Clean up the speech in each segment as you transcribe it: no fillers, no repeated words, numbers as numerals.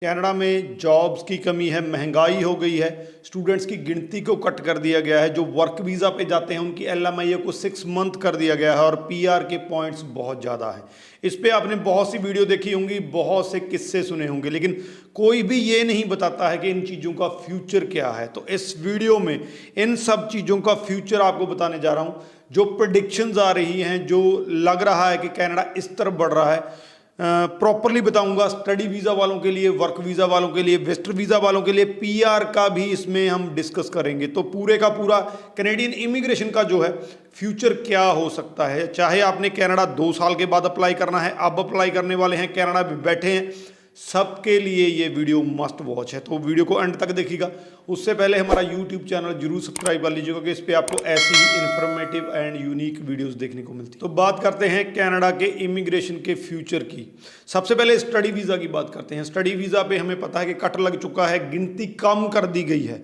Canada में jobs की कमी है, महंगाई हो गई है, स्टूडेंट्स की गिनती को कट कर दिया गया है, जो वर्क वीज़ा पे जाते हैं उनकी LMIA को 6 मंथ कर दिया गया है और PR के पॉइंट्स बहुत ज़्यादा हैं। इस पे आपने बहुत सी वीडियो देखी होंगी, बहुत से किस्से सुने होंगे, लेकिन कोई भी ये नहीं बताता है कि इन चीज़ों का फ्यूचर क्या है। तो इस वीडियो में इन सब चीज़ों का फ्यूचर आपको बताने जा रहा हूँ। जो प्रेडिक्शंस आ रही हैं, जो लग रहा है कि कनाडा इस तरफ बढ़ रहा है, प्रॉपरली बताऊंगा। स्टडी वीज़ा वालों के लिए, वर्क वीज़ा वालों के लिए, विजिटर वीज़ा वालों के लिए, PR का भी इसमें हम डिस्कस करेंगे। तो पूरे का पूरा कैनेडियन इमिग्रेशन का जो है फ्यूचर क्या हो सकता है। चाहे आपने कनाडा 2 साल के बाद अप्लाई करना है, अब अप्लाई करने वाले हैं, कनाडा में बैठे हैं, सबके लिए ये वीडियो मस्ट वॉच है। तो वीडियो को एंड तक देखिएगा। उससे पहले हमारा YouTube चैनल जरूर सब्सक्राइब कर लीजिएगा कि इस पे आपको ऐसी ही इंफॉर्मेटिव एंड यूनिक वीडियोस देखने को मिलती है। तो बात करते हैं कनाडा के इमिग्रेशन के फ्यूचर की। सबसे पहले स्टडी वीज़ा की बात करते हैं। स्टडी वीज़ा पे हमें पता है कि कट लग चुका है, गिनती कम कर दी गई है।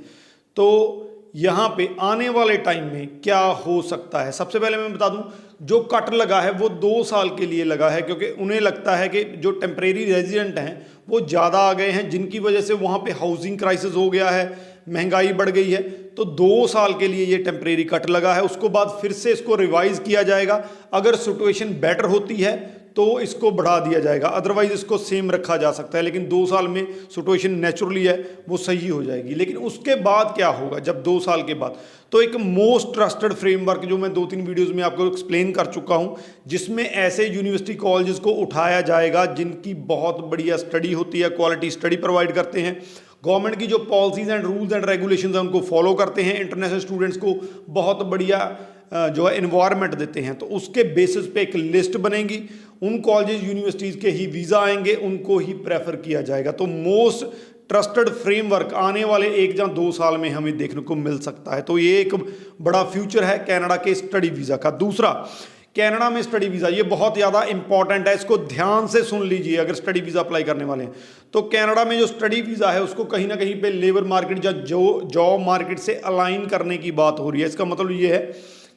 तो यहाँ पे आने वाले टाइम में क्या हो सकता है, सबसे पहले मैं बता दूं, जो कट लगा है वो 2 साल के लिए लगा है, क्योंकि उन्हें लगता है कि जो टेम्परेरी रेजिडेंट हैं वो ज़्यादा आ गए हैं, जिनकी वजह से वहाँ पे हाउसिंग क्राइसिस हो गया है, महंगाई बढ़ गई है। तो 2 साल के लिए ये टेम्परेरी कट लगा है। उसको बाद फिर से इसको रिवाइज किया जाएगा। अगर सिचुएशन बेटर होती है तो इसको बढ़ा दिया जाएगा, अदरवाइज इसको सेम रखा जा सकता है। लेकिन 2 साल में सिचुएशन नेचुरली है वो सही हो जाएगी। लेकिन उसके बाद क्या होगा जब 2 साल के बाद, तो एक मोस्ट ट्रस्टेड फ्रेमवर्क जो मैं 2-3 वीडियोस में आपको एक्सप्लेन कर चुका हूं, जिसमें ऐसे यूनिवर्सिटी कॉलेजेस को उठाया जाएगा जिनकी बहुत बढ़िया स्टडी होती है, क्वालिटी स्टडी प्रोवाइड करते हैं, गवर्नमेंट की जो policies and rules and regulations हैं उनको फॉलो करते हैं, इंटरनेशनल स्टूडेंट्स को बहुत बढ़िया जो है इन्वायरमेंट देते हैं। तो उसके बेसिस पे एक लिस्ट बनेगी, उन कॉलेजेस यूनिवर्सिटीज़ के ही वीज़ा आएंगे, उनको ही प्रेफर किया जाएगा। तो मोस्ट ट्रस्टेड फ्रेमवर्क आने वाले 1 या 2 साल में हमें देखने को मिल सकता है। तो ये एक बड़ा फ्यूचर है कनाडा के स्टडी वीज़ा का। दूसरा, कनाडा में स्टडी वीज़ा, ये बहुत ज़्यादा इंपॉर्टेंट है, इसको ध्यान से सुन लीजिए अगर स्टडी वीज़ा अप्लाई करने वाले हैं। तो कनाडा में जो स्टडी वीज़ा है उसको कहीं ना कहीं पे लेबर मार्केट या जॉब मार्केट से अलाइन करने की बात हो रही है। इसका मतलब ये है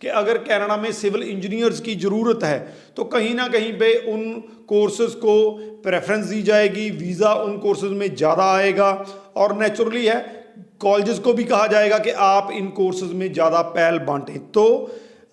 कि अगर कनाडा में सिविल इंजीनियर्स की ज़रूरत है तो कहीं ना कहीं पे उन कोर्सेज़ को प्रेफरेंस दी जाएगी, वीज़ा उन कोर्सेज़ में ज़्यादा आएगा, और नेचुरली है कॉलेजेस को भी कहा जाएगा कि आप इन कोर्सेज़ में ज़्यादा पहल बांटें। तो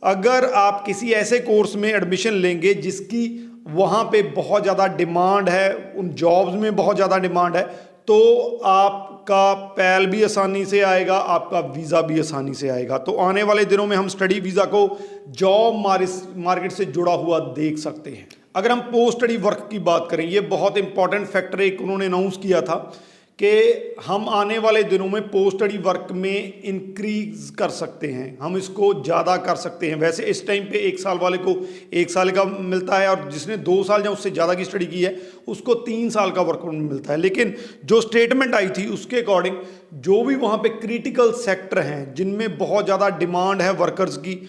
अगर आप किसी ऐसे कोर्स में एडमिशन लेंगे जिसकी वहाँ पे बहुत ज़्यादा डिमांड है, उन जॉब्स में बहुत ज़्यादा डिमांड है, तो आपका पैल भी आसानी से आएगा, आपका वीज़ा भी आसानी से आएगा। तो आने वाले दिनों में हम स्टडी वीज़ा को जॉब मार्केट से जुड़ा हुआ देख सकते हैं। अगर हम पोस्ट स्टडी वर्क की बात करें, ये बहुत इंपॉर्टेंट फैक्टर एक उन्होंने अनाउंस किया था कि हम आने वाले दिनों में पोस्ट स्टडी वर्क में इंक्रीज कर सकते हैं, हम इसको ज़्यादा कर सकते हैं। वैसे इस टाइम पे 1 साल वाले को 1 साल का मिलता है, और जिसने 2 साल या उससे ज़्यादा की स्टडी की है उसको 3 साल का वर्क परमिट मिलता है। लेकिन जो स्टेटमेंट आई थी उसके अकॉर्डिंग जो भी वहाँ पे क्रिटिकल सेक्टर हैं जिनमें बहुत ज़्यादा डिमांड है वर्कर्स की,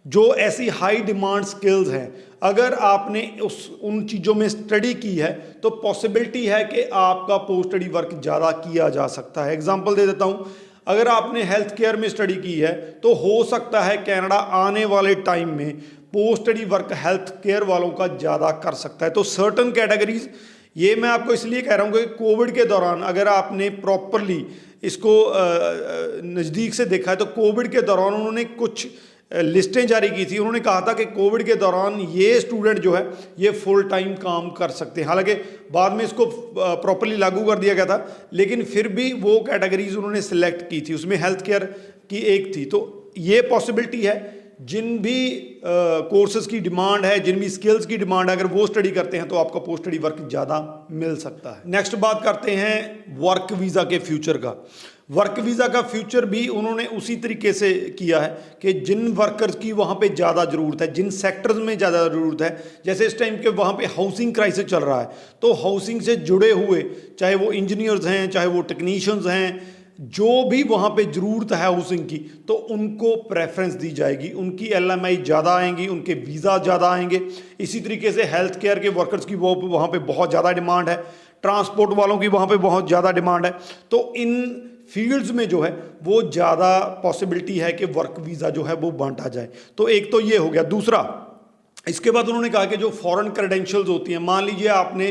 जो ऐसी हाई डिमांड स्किल्स हैं, अगर आपने उन चीज़ों में स्टडी की है तो पॉसिबिलिटी है कि आपका पोस्ट स्टडी वर्क ज़्यादा किया जा सकता है। एग्जांपल दे देता हूँ, अगर आपने हेल्थ केयर में स्टडी की है तो हो सकता है कनाडा आने वाले टाइम में post study work health care वालों का ज़्यादा कर सकता है। तो सर्टन कैटेगरीज, ये मैं आपको इसलिए कह रहा हूँ कि कोविड के दौरान अगर आपने प्रॉपरली इसको नज़दीक से देखा है तो कोविड के दौरान उन्होंने कुछ लिस्टें जारी की थी। उन्होंने कहा था कि कोविड के दौरान ये स्टूडेंट जो है ये फुल टाइम काम कर सकते हैं। हालांकि बाद में इसको प्रॉपरली लागू कर दिया गया था, लेकिन फिर भी वो कैटेगरीज उन्होंने सिलेक्ट की थी, उसमें हेल्थ केयर की एक थी। तो ये पॉसिबिलिटी है, जिन भी कोर्सेज की डिमांड है, जिन भी स्किल्स की डिमांड है, अगर वो स्टडी करते हैं तो आपका पोस्ट स्टडी वर्क ज़्यादा मिल सकता है। नेक्स्ट बात करते हैं वर्क वीज़ा के फ्यूचर का। वर्क वीज़ा का फ्यूचर भी उन्होंने उसी तरीके से किया है कि जिन वर्कर्स की वहाँ पे ज़्यादा ज़रूरत है, जिन सेक्टर्स में ज़्यादा ज़रूरत है, जैसे इस टाइम के वहाँ पे हाउसिंग क्राइसिस चल रहा है, तो हाउसिंग से जुड़े हुए चाहे वो इंजीनियर्स हैं, चाहे वो टेक्नीशियंस हैं, जो भी वहाँ पे ज़रूरत है हाउसिंग की, तो उनको प्रेफरेंस दी जाएगी, उनकी LMI ज़्यादा आएंगी, उनके वीज़ा ज़्यादा आएंगे। इसी तरीके से हेल्थ केयर के वर्कर्स की वो वहाँ पे बहुत ज़्यादा डिमांड है, ट्रांसपोर्ट वालों की वहाँ पे बहुत ज़्यादा डिमांड है। तो इन फील्ड्स में जो है वो ज़्यादा पॉसिबिलिटी है कि वर्क वीज़ा जो है वो बांटा जाए। तो एक तो ये हो गया। दूसरा, इसके बाद उन्होंने कहा कि जो फॉरेन क्रेडेंशियल्स होती हैं, मान लीजिए आपने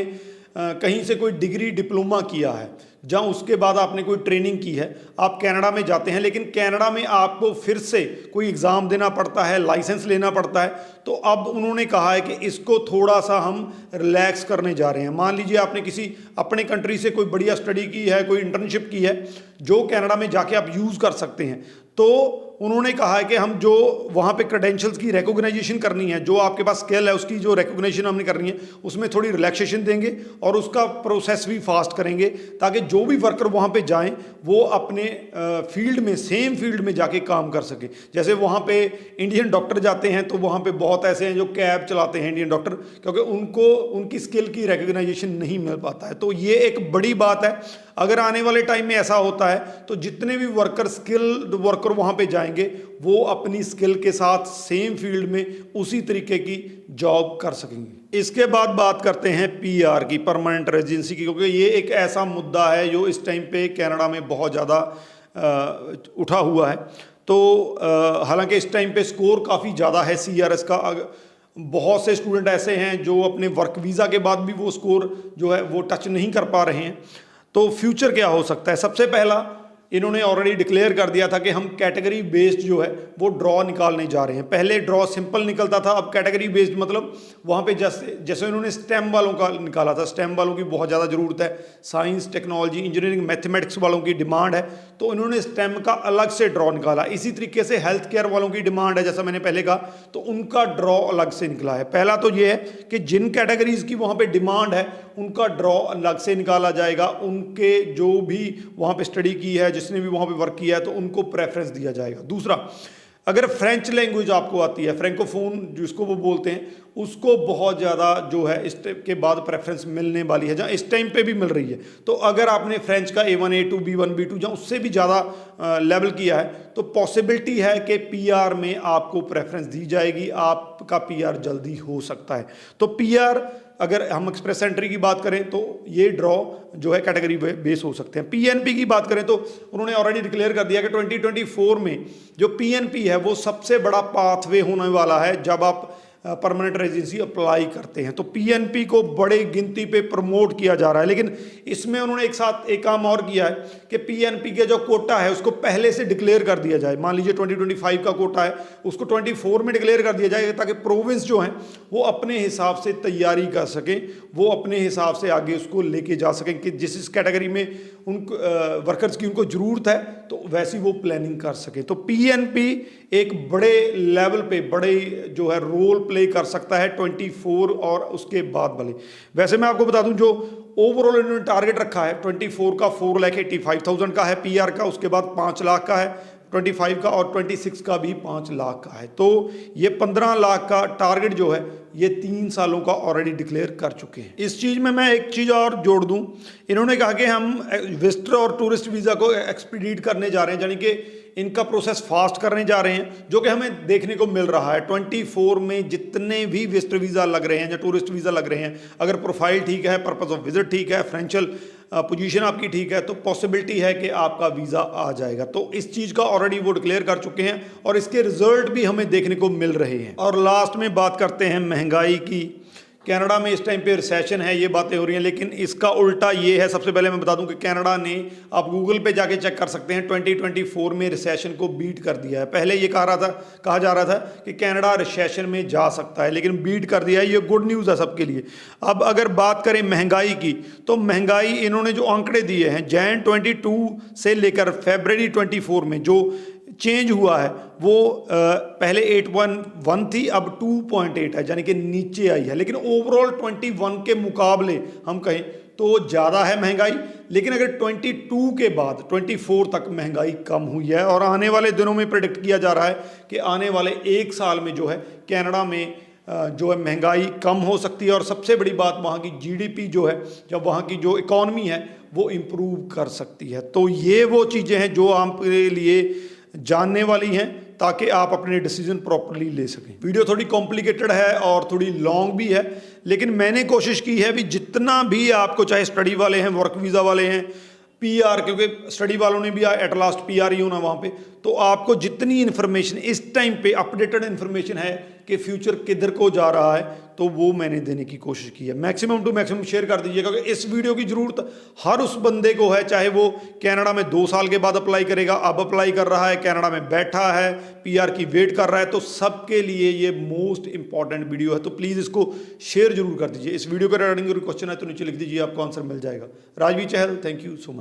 कहीं से कोई डिग्री डिप्लोमा किया है, जहाँ उसके बाद आपने कोई ट्रेनिंग की है, आप कनाडा में जाते हैं, लेकिन कनाडा में आपको फिर से कोई एग्ज़ाम देना पड़ता है, लाइसेंस लेना पड़ता है। तो अब उन्होंने कहा है कि इसको थोड़ा सा हम रिलैक्स करने जा रहे हैं। मान लीजिए आपने किसी अपने कंट्री से कोई बढ़िया स्टडी की है, कोई इंटर्नशिप की है, जो कनाडा में जाके आप यूज़ कर सकते हैं। तो उन्होंने कहा है कि हम जो वहाँ पे क्रेडेंशियल्स की रिकॉग्नाइजेशन करनी है, जो आपके पास स्किल है उसकी जो रिकॉग्निशन हमने करनी है, उसमें थोड़ी रिलैक्सेशन देंगे और उसका प्रोसेस भी फास्ट करेंगे, ताकि जो भी वर्कर वहाँ पे जाएं वो अपने फील्ड में, सेम फील्ड में जाके काम कर सके। जैसे वहाँ पे इंडियन डॉक्टर जाते हैं तो वहाँ पे बहुत ऐसे हैं जो कैब चलाते हैं इंडियन डॉक्टर, क्योंकि उनको उनकी स्किल की रिकॉग्नाइजेशन नहीं मिल पाता है। तो ये एक बड़ी बात है। अगर आने वाले टाइम में ऐसा होता है तो जितने भी वर्कर, स्किल्ड वर्कर वहाँ पे जाएंगे, वो अपनी स्किल के साथ सेम फील्ड में उसी तरीके की जॉब कर सकेंगे। इसके बाद बात करते हैं पीआर की, परमानेंट रेजिडेंसी की, क्योंकि ये एक ऐसा मुद्दा है जो इस टाइम पे कनाडा में बहुत ज़्यादा उठा हुआ है। तो हालांकि इस टाइम पे स्कोर काफ़ी ज़्यादा है सीआरएस का। बहुत से स्टूडेंट ऐसे हैं जो अपने वर्क वीज़ा के बाद भी वो स्कोर जो है वो टच नहीं कर पा रहे हैं। तो फ्यूचर क्या हो सकता है? सबसे पहला, इन्होंने ऑलरेडी डिक्लेयर कर दिया था कि हम कैटेगरी बेस्ड जो है वो ड्रॉ निकालने जा रहे हैं। पहले ड्रॉ सिंपल निकलता था, अब कैटेगरी बेस्ड मतलब वहाँ पे जैसे उन्होंने स्टेम वालों का निकाला था। स्टेम वालों की बहुत ज़्यादा ज़रूरत है, साइंस, टेक्नोलॉजी, इंजीनियरिंग, मैथमेटिक्स वालों की डिमांड है, तो इन्होंने स्टेम का अलग से ड्रॉ निकाला। इसी तरीके से हेल्थ केयर वालों की डिमांड है, जैसा मैंने पहले कहा, तो उनका ड्रॉ अलग से निकला है। पहला तो ये है कि जिन कैटेगरीज की वहाँ पर डिमांड है उनका ड्रॉ अलग से निकाला जाएगा। उनके जो भी वहाँ पर स्टडी की है, जिसने भी वहाँ पे वर्क किया है, तो उनको प्रेफरेंस दिया जाएगा। दूसरा, अगर फ्रेंच लैंग्वेज आपको आती है, फ्रेंकोफोन जिसको वो बोलते हैं, उसको बहुत ज़्यादा जो है इस टाइप के बाद प्रेफरेंस मिलने वाली है, जहाँ इस टाइम पे भी मिल रही है। तो अगर आपने फ्रेंच का A1, A2, B1, B2 जहाँ उससे भी ज़्यादा लेवल किया है, तो पॉसिबिलिटी है कि पीआर में आपको प्रेफरेंस दी जाएगी, आपका पीआर जल्दी हो सकता है। तो पीआर, अगर हम एक्सप्रेस एंट्री की बात करें तो ये ड्रॉ जो है कैटेगरी बेस हो सकते हैं। पीएनपी की बात करें तो उन्होंने ऑलरेडी डिक्लेयर कर दिया कि 2024 में जो पीएनपी है वो सबसे बड़ा पाथवे होने वाला है जब आप परमानेंट रेजिडेंसी अप्लाई करते हैं। तो पीएनपी को बड़े गिनती पे प्रमोट किया जा रहा है, लेकिन इसमें उन्होंने एक साथ एक काम और किया है कि पीएनपी के जो कोटा है उसको पहले से डिक्लेयर कर दिया जाए। मान लीजिए 2025 का कोटा है, उसको 24 में डिक्लेयर कर दिया जाए, ताकि प्रोविंस जो हैं वो अपने हिसाब से तैयारी कर सकें, वो अपने हिसाब से आगे उसको लेके जा सकें कि जिस कैटेगरी में उन वर्कर्स की उनको ज़रूरत है तो वैसी वो प्लानिंग कर सकें। तो पीएनपी एक बड़े लेवल पे बड़े जो है रोल प्ले कर सकता है 24 और उसके बाद वाले। वैसे मैं आपको बता दूं, जो ओवरऑल इन्होंने टारगेट रखा है 24 का 4,85,000 का है पीआर का, उसके बाद 5 लाख का है 25 का, और 26 का भी 5 लाख का है। तो ये 15 लाख का टारगेट जो है ये 3 सालों का ऑलरेडी डिक्लेयर कर चुके हैं। इस चीज़ में मैं एक चीज़ और जोड़ दूं, इन्होंने कहा कि हम विजिटर और टूरिस्ट वीज़ा को एक्सपीडिट करने जा रहे हैं, यानी कि इनका प्रोसेस फास्ट करने जा रहे हैं, जो कि हमें देखने को मिल रहा है। 24 में जितने भी विजिटर वीज़ा लग रहे हैं या टूरिस्ट वीज़ा लग रहे हैं, अगर प्रोफाइल ठीक है, पर्पस ऑफ विजिट ठीक है, फाइनेंशियल पोजीशन आपकी ठीक है, तो पॉसिबिलिटी है कि आपका वीज़ा आ जाएगा। तो इस चीज़ का ऑलरेडी वो डिक्लेयर कर चुके हैं और इसके रिजल्ट भी हमें देखने को मिल रहे हैं। और लास्ट में बात करते हैं महंगाई की। कनाडा में इस टाइम पे रिसेशन है, ये बातें हो रही हैं, लेकिन इसका उल्टा ये है। सबसे पहले मैं बता दूं कि कनाडा ने, आप गूगल पे जाके चेक कर सकते हैं, 2024 में रिसेशन को बीट कर दिया है। पहले ये कहा जा रहा था कि कनाडा रिसेशन में जा सकता है, लेकिन बीट कर दिया है। ये गुड न्यूज़ है सबके लिए। अब अगर बात करें महंगाई की, तो महंगाई इन्होंने जो आंकड़े दिए हैं Jan 22 से लेकर February 24 में जो चेंज हुआ है वो पहले 8.1 थी, अब 2.8 है, यानी कि नीचे आई है। लेकिन ओवरऑल 21 के मुकाबले हम कहें तो ज़्यादा है महंगाई। लेकिन अगर 22 के बाद 24 तक महंगाई कम हुई है, और आने वाले दिनों में प्रेडिक्ट किया जा रहा है कि आने वाले 1 साल में जो है कनाडा में जो है महंगाई कम हो सकती है। और सबसे बड़ी बात, वहाँ की जीडीपी जो है, जब वहाँ की जो इकॉनमी है वो इम्प्रूव कर सकती है। तो ये वो चीज़ें हैं जो आपके लिए जानने वाली हैं, ताकि आप अपने डिसीजन प्रॉपरली ले सकें। वीडियो थोड़ी कॉम्प्लिकेटेड है और थोड़ी लॉन्ग भी है, लेकिन मैंने कोशिश की है भी जितना भी आपको, चाहे स्टडी वाले हैं, वर्क वीज़ा वाले हैं, पीआर, क्योंकि स्टडी वालों ने भी एट लास्ट पीआर ही होना वहाँ पे, तो आपको जितनी इन्फॉर्मेशन इस टाइम पे अपडेटेड इन्फॉर्मेशन है कि फ्यूचर किधर को जा रहा है, तो वो मैंने देने की कोशिश की है। मैक्सिमम टू मैक्सिमम शेयर कर दीजिएगा, क्योंकि इस वीडियो की ज़रूरत हर उस बंदे को है, चाहे वो कनाडा में 2 साल के बाद अप्लाई करेगा, अब अप्लाई कर रहा है, कनाडा में बैठा है, पीआर की वेट कर रहा है, तो सबके लिए ये मोस्ट इंपॉर्टेंट वीडियो है। तो प्लीज़ इसको शेयर जरूर कर दीजिए। इस वीडियो के रिगार्डिंग कोई क्वेश्चन है तो नीचे लिख दीजिए, आपको आंसर मिल जाएगा। राजवीर चहल, थैंक यू सो मच।